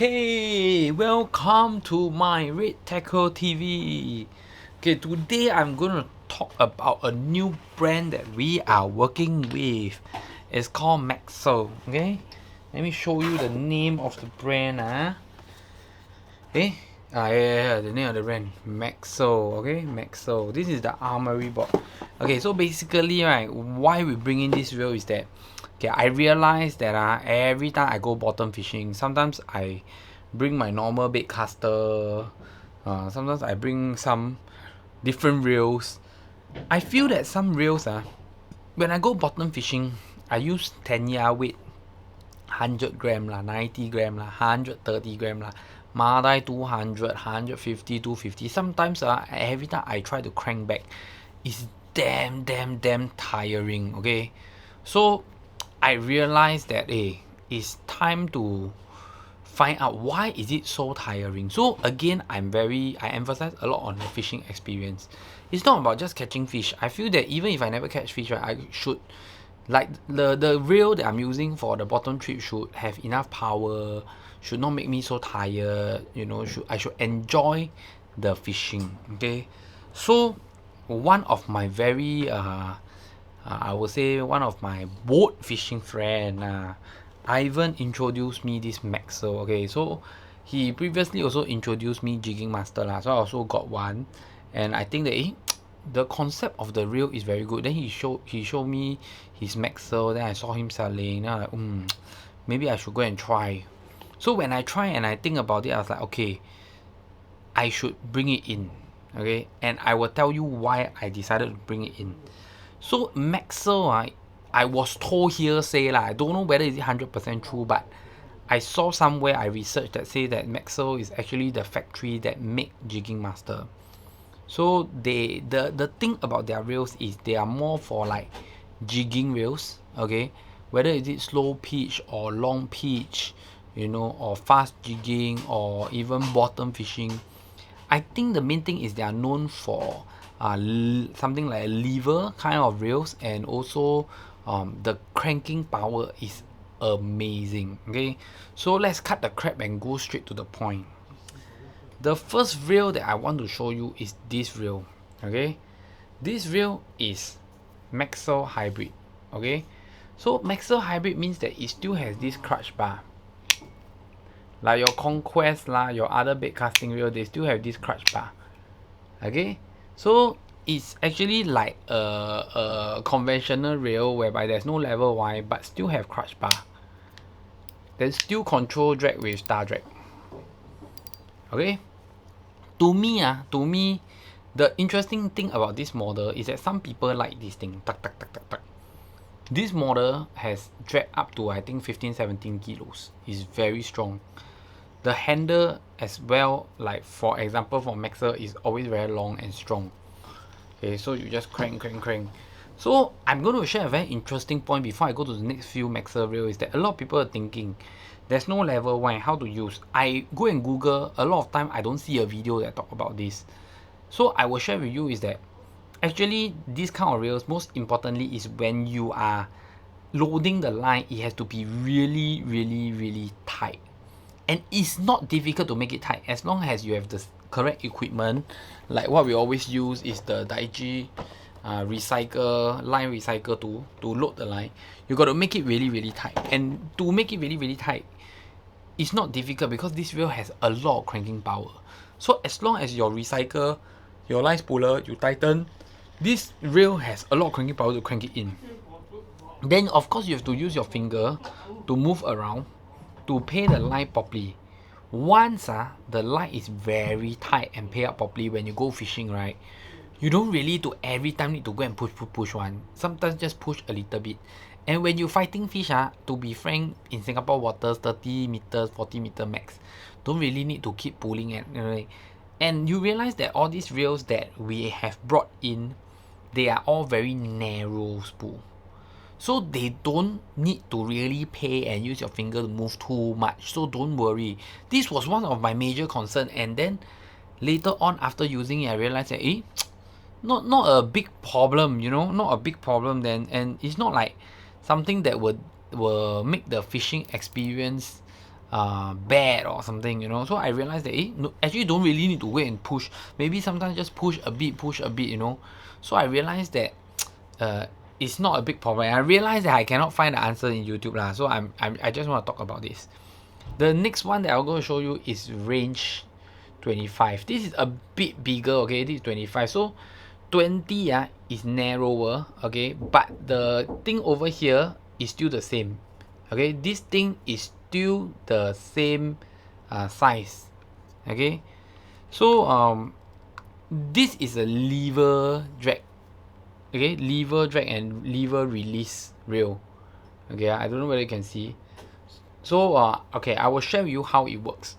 Okay, welcome to my Red Tackle TV. Okay, today I'm gonna talk about a new brand that we are working with. It's called Maxo. Okay, let me show you the name of the brand. Okay, the name of the brand Maxo. Okay, Maxo. This is the Armory board. Okay, so basically, right, why we bring in this reel is that, okay, I realized that every time I go bottom fishing, sometimes I bring my normal bait caster. Sometimes I bring some different reels. I feel that some reels, when I go bottom fishing, I use Tenya weight 100 gram lah, 90 gram lah, 130 gram lah, Madai 200, 150, 250. Sometimes every time I try to crank back, it's damn tiring. Okay, so I realized that it's time to find out why is it so tiring. So again, I emphasize a lot on the fishing experience. It's not about just catching fish. I feel that even if I never catch fish, right, I should, like, the reel that I'm using for the bottom trip should have enough power, should not make me so tired, I should enjoy the fishing. Okay, so one of my very I would say one of my boat fishing friend, Ivan, introduced me this Maxo. Okay, so he previously also introduced me Jigging Master lah, so I also got one, and I think that the concept of the reel is very good. Then he showed me his Maxo, then I saw him selling, then I'm like, maybe I should go and try. So when I try and I think about it, I was like, okay, I should bring it in. Okay, and I will tell you why I decided to bring it in. So Maxo, I was told hearsay lah. I don't know whether it's 100% true, but I saw somewhere, I researched, that say that Maxo is actually the factory that make Jigging Master. So the thing about their reels is they are more for like jigging reels. Okay, whether is it slow pitch or long pitch, or fast jigging or even bottom fishing. I think the main thing is they are known for something like a lever kind of reels, and also the cranking power is amazing. Okay, so let's cut the crap and go straight to the point. The first reel that I want to show you is this reel. Okay, this reel is Maxo Hybrid. Okay, so Maxo Hybrid means that it still has this crutch bar. Like your Conquest lah, your other bait casting reel, they still have this crutch bar. Okay, so it's actually like a conventional reel whereby there's no level Y but still have crutch bar. Then still control drag with Star Drag. Okay, to me, the interesting thing about this model is that some people like this thing. This model has drag up to, I think, 15-17 kilos. It's very strong. The handle as well, like for example for Maxo, is always very long and strong. Okay, so you just crank. So I'm going to share a very interesting point before I go to the next few Maxo reel, is that a lot of people are thinking there's no level 1, how to use. I go and Google, a lot of time I don't see a video that talk about this. So I will share with you is that actually this kind of reels, most importantly, is when you are loading the line, it has to be really tight. And it's not difficult to make it tight as long as you have the correct equipment. Like what we always use is the Digi line recycle to load the line. You got to make it really tight. And to make it really tight, it's not difficult because this reel has a lot of cranking power. So as long as your recycle, your line spooler, you tighten, this reel has a lot of cranking power to crank it in. Then of course you have to use your finger to move around to pay the line properly. Once the line is very tight and pay up properly when you go fishing, right, you don't really to every time need to go and push one. Sometimes just push a little bit. And when you're fighting fish, to be frank, in Singapore waters, 30 meters, 40 meter max, don't really need to keep pulling it. And you realize that all these reels that we have brought in, they are all very narrow spool. So they don't need to really pay and use your finger to move too much. So don't worry. This was one of my major concerns. And then later on, after using it, I realized that not a big problem, not a big problem then. And it's not like something that will make the fishing experience bad or something, you know. So I realized that no, actually don't really need to wait and push. Maybe sometimes just push a bit, you know. So I realized that it's not a big problem. And I realized that I cannot find the answer in YouTube lah. So I just want to talk about this. The next one that I'm going to show you is range 25. This is a bit bigger, okay? This is 25. So 20 is narrower, okay? But the thing over here is still the same. Okay, this thing is still the same size. Okay, so this is a lever drag. Okay, lever drag and lever release rail. Okay, I don't know whether you can see. So okay, I will share with you how it works.